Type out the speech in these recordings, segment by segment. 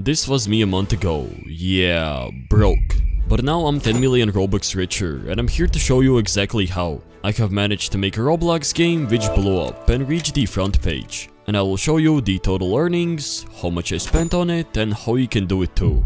This was me a month ago. Yeah, broke. But now I'm 10 million Robux richer, and I'm here to show you exactly how. I have managed to make a Roblox game which blew up and reached the front page. And I will show you the total earnings, how much I spent on it, and how you can do it too.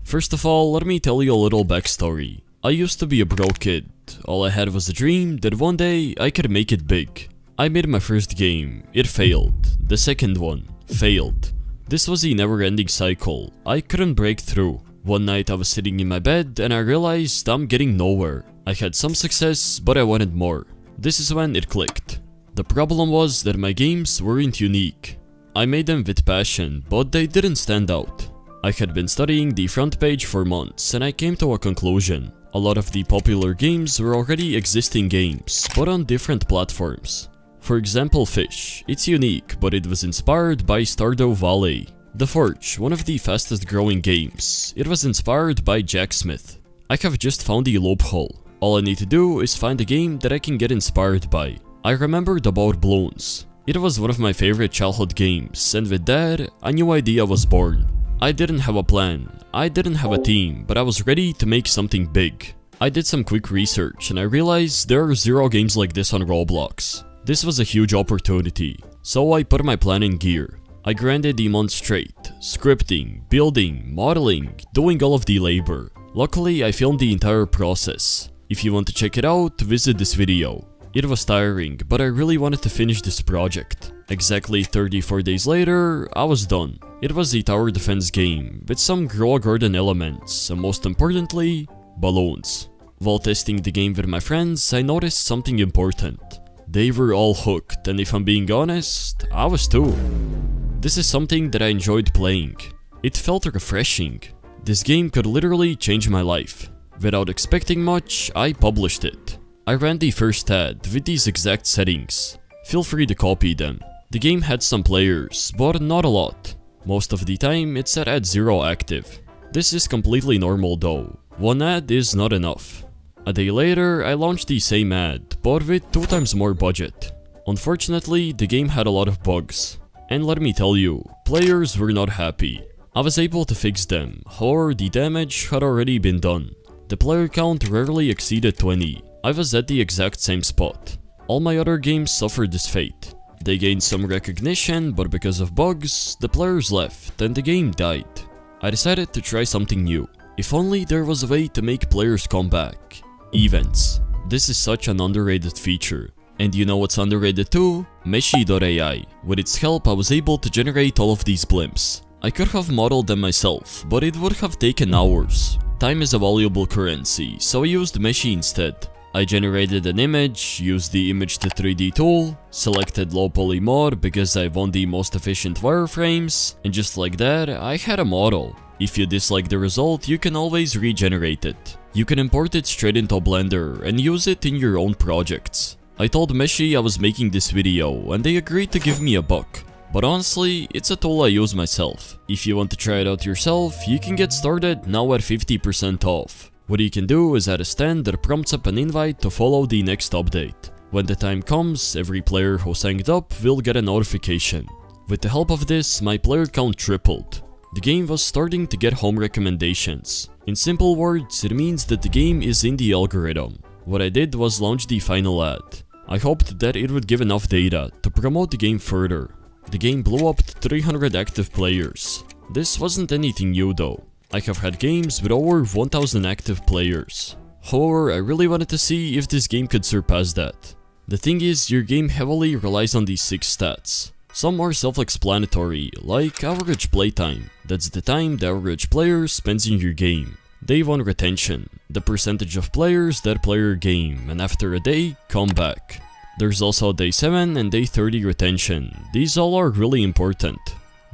First of all, let me tell you a little backstory. I used to be a broke kid. All I had was a dream that one day I could make it big. I made my first game, it failed. The second one, failed. This was a never-ending cycle. I couldn't break through. One night I was sitting in my bed and I realized I'm getting nowhere. I had some success, but I wanted more. This is when it clicked. The problem was that my games weren't unique. I made them with passion, but they didn't stand out. I had been studying the front page for months and I came to a conclusion. A lot of the popular games were already existing games, but on different platforms. For example, Fish. It's unique, but it was inspired by Stardew Valley. The Forge, one of the fastest growing games. It was inspired by Jack Smith. I have just found the loophole. All I need to do is find a game that I can get inspired by. I remembered about Bloons. It was one of my favorite childhood games, and with that, a new idea was born. I didn't have a plan, I didn't have a team, but I was ready to make something big. I did some quick research and I realized there are 0 games like this on Roblox. This was a huge opportunity, so I put my plan in gear. I grinded a month straight, scripting, building, modeling, doing all of the labor. Luckily, I filmed the entire process. If you want to check it out, visit this video. It was tiring, but I really wanted to finish this project. Exactly 34 days later, I was done. It was a tower defense game, with some grow a garden elements, and most importantly, balloons. While testing the game with my friends, I noticed something important. They were all hooked, and if I'm being honest, I was too. This is something that I enjoyed playing. It felt refreshing. This game could literally change my life. Without expecting much, I published it. I ran the first ad with these exact settings. Feel free to copy them. The game had some players, but not a lot. Most of the time, it's set at 0 active. This is completely normal though. One ad is not enough. A day later, I launched the same ad, but with 2 times more budget. Unfortunately, the game had a lot of bugs. And let me tell you, players were not happy. I was able to fix them, however the damage had already been done. The player count rarely exceeded 20. I was at the exact same spot. All my other games suffered this fate. They gained some recognition, but because of bugs, the players left and the game died. I decided to try something new. If only there was a way to make players come back. Events. This is such an underrated feature. And you know what's underrated too? Meshi.ai. With its help, I was able to generate all of these blimps. I could have modeled them myself, but it would have taken hours. Time is a valuable currency, so I used Meshi instead. I generated an image, used the image to 3D tool, selected low poly mode because I want the most efficient wireframes, and just like that, I had a model. If you dislike the result, you can always regenerate it. You can import it straight into Blender and use it in your own projects. I told Meshi I was making this video and they agreed to give me a buck. But honestly, it's a tool I use myself. If you want to try it out yourself, you can get started now at 50% off. What you can do is add a stand that prompts up an invite to follow the next update. When the time comes, every player who signed up will get a notification. With the help of this, my player count tripled. The game was starting to get home recommendations. In simple words, it means that the game is in the algorithm. What I did was launch the final ad. I hoped that it would give enough data to promote the game further. The game blew up to 300 active players. This wasn't anything new though. I have had games with over 1000 active players. However, I really wanted to see if this game could surpass that. The thing is, your game heavily relies on these 6 stats. Some are self-explanatory, like average playtime. That's the time the average player spends in your game. Day 1 retention, the percentage of players that play your game and after a day, come back. There's also day 7 and day 30 retention. These all are really important.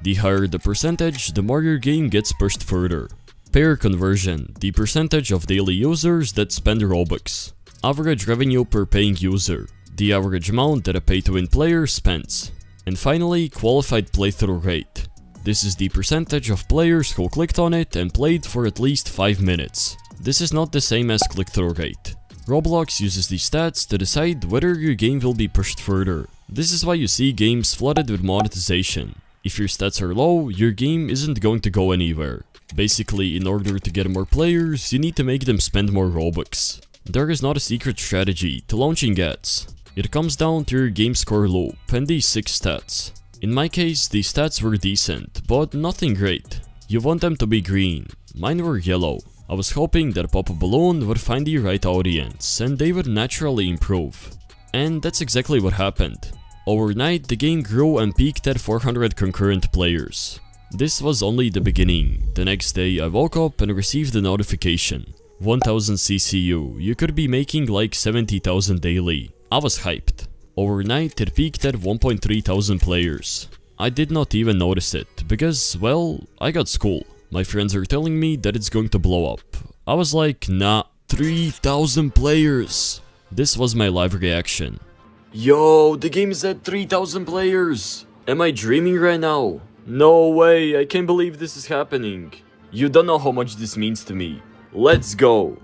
The higher the percentage, the more your game gets pushed further. Payer conversion, the percentage of daily users that spend Robux. Average revenue per paying user, the average amount that a pay-to-win player spends. And finally, qualified playthrough rate. This is the percentage of players who clicked on it and played for at least 5 minutes. This is not the same as click-through rate. Roblox uses these stats to decide whether your game will be pushed further. This is why you see games flooded with monetization. If your stats are low, your game isn't going to go anywhere. Basically, in order to get more players, you need to make them spend more Robux. There is not a secret strategy to launching ads. It comes down to your game score loop and these 6 stats. In my case, these stats were decent, but nothing great. You want them to be green. Mine were yellow. I was hoping that Pop a Balloon would find the right audience and they would naturally improve. And that's exactly what happened. Overnight, the game grew and peaked at 400 concurrent players. This was only the beginning. The next day I woke up and received a notification. 1000 CCU, you could be making like 70,000 daily. I was hyped. Overnight it peaked at 1.3 thousand players. I did not even notice it, because, well, I got school. My friends are telling me that it's going to blow up. I was like, nah, 3,000 players. This was my live reaction. Yo, the game is at 3,000 players. Am I dreaming right now? No way, I can't believe this is happening. You don't know how much this means to me. Let's go.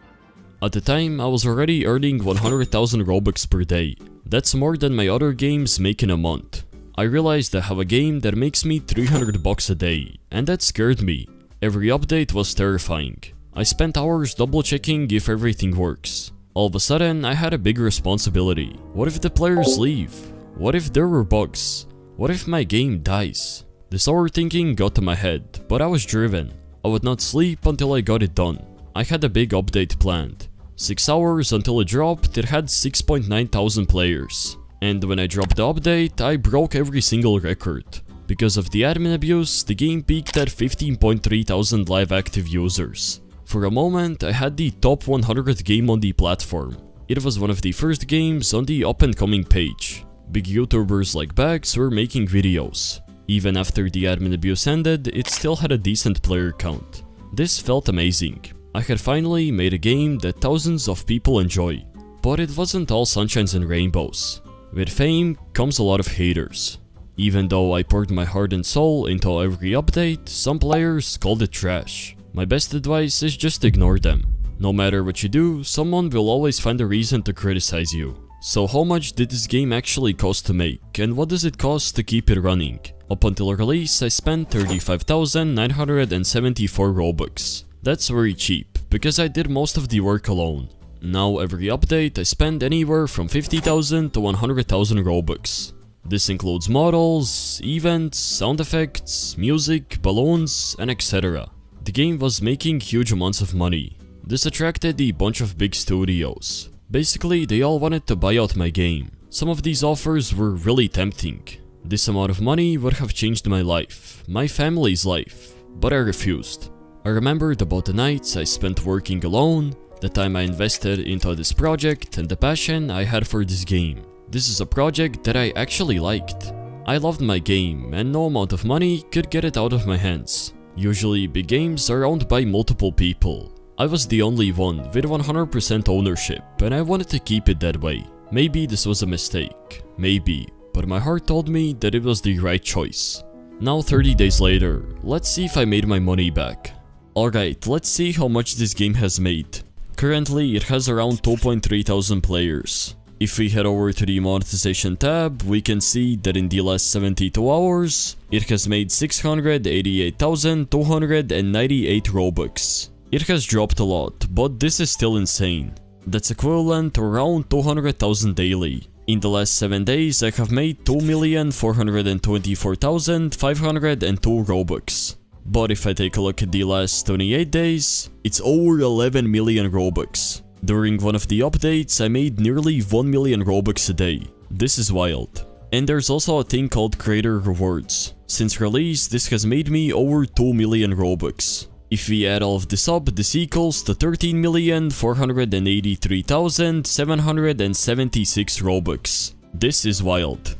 At the time, I was already earning 100,000 Robux per day. That's more than my other games make in a month. I realized I have a game that makes me 300 bucks a day, and that scared me. Every update was terrifying. I spent hours double checking if everything works. All of a sudden, I had a big responsibility. What if the players leave? What if there were bugs? What if my game dies? This overthinking got to my head, but I was driven. I would not sleep until I got it done. I had a big update planned. 6 hours until it dropped, it had 6.9 thousand players. And when I dropped the update, I broke every single record. Because of the admin abuse, the game peaked at 15.3 thousand live active users. For a moment, I had the top 100 game on the platform. It was one of the first games on the up and coming page. Big YouTubers like Bags were making videos. Even after the admin abuse ended, it still had a decent player count. This felt amazing. I had finally made a game that thousands of people enjoy. But it wasn't all sunshines and rainbows. With fame comes a lot of haters. Even though I poured my heart and soul into every update, some players called it trash. My best advice is just ignore them. No matter what you do, someone will always find a reason to criticize you. So how much did this game actually cost to make, and what does it cost to keep it running? Up until release, I spent 35,974 Robux. That's very cheap, because I did most of the work alone. Now every update I spend anywhere from 50,000 to 100,000 Robux. This includes models, events, sound effects, music, balloons, and etc. The game was making huge amounts of money. This attracted a bunch of big studios. Basically, they all wanted to buy out my game. Some of these offers were really tempting. This amount of money would have changed my life, my family's life, but I refused. I remembered about the nights I spent working alone, the time I invested into this project, and the passion I had for this game. This is a project that I actually liked. I loved my game, and no amount of money could get it out of my hands. Usually, big games are owned by multiple people. I was the only one with 100% ownership, and I wanted to keep it that way. Maybe this was a mistake, maybe, but my heart told me that it was the right choice. Now 30 days later, let's see if I made my money back. Alright, let's see how much this game has made. Currently, it has around 2.3 thousand players. If we head over to the monetization tab, we can see that in the last 72 hours, it has made 688,298 Robux. It has dropped a lot, but this is still insane. That's equivalent to around 200,000 daily. In the last 7 days, I have made 2,424,502 Robux. But if I take a look at the last 28 days, it's over 11 million Robux. During one of the updates, I made nearly 1 million Robux a day. This is wild. And there's also a thing called creator rewards. Since release, this has made me over 2 million Robux. If we add all of this up, this equals to 13,483,776 Robux. This is wild.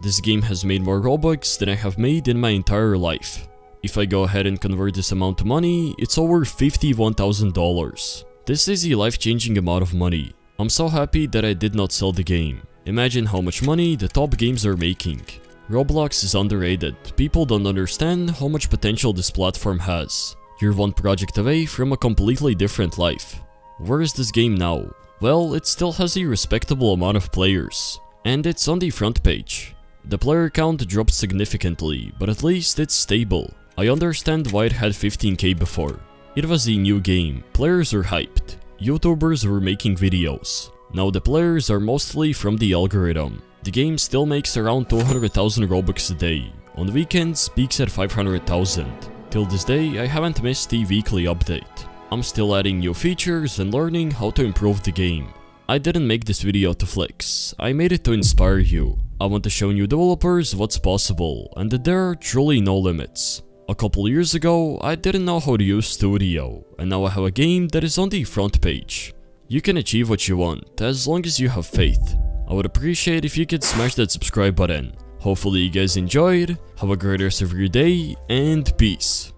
This game has made more Robux than I have made in my entire life. If I go ahead and convert this amount to money, it's over $51,000. This is a life-changing amount of money. I'm so happy that I did not sell the game. Imagine how much money the top games are making. Roblox is underrated. People don't understand how much potential this platform has. You're one project away from a completely different life. Where is this game now? Well, it still has a respectable amount of players. And it's on the front page. The player count dropped significantly, but at least it's stable. I understand why it had 15k before. It was a new game, players are hyped, YouTubers were making videos. Now the players are mostly from the algorithm. The game still makes around 200,000 Robux a day. On weekends, peaks at 500,000. Till this day, I haven't missed the weekly update. I'm still adding new features and learning how to improve the game. I didn't make this video to flex, I made it to inspire you. I want to show new developers what's possible and that there are truly no limits. A couple years ago, I didn't know how to use Studio, and now I have a game that is on the front page. You can achieve what you want, as long as you have faith. I would appreciate if you could smash that subscribe button. Hopefully you guys enjoyed, have a great rest of your day, and peace.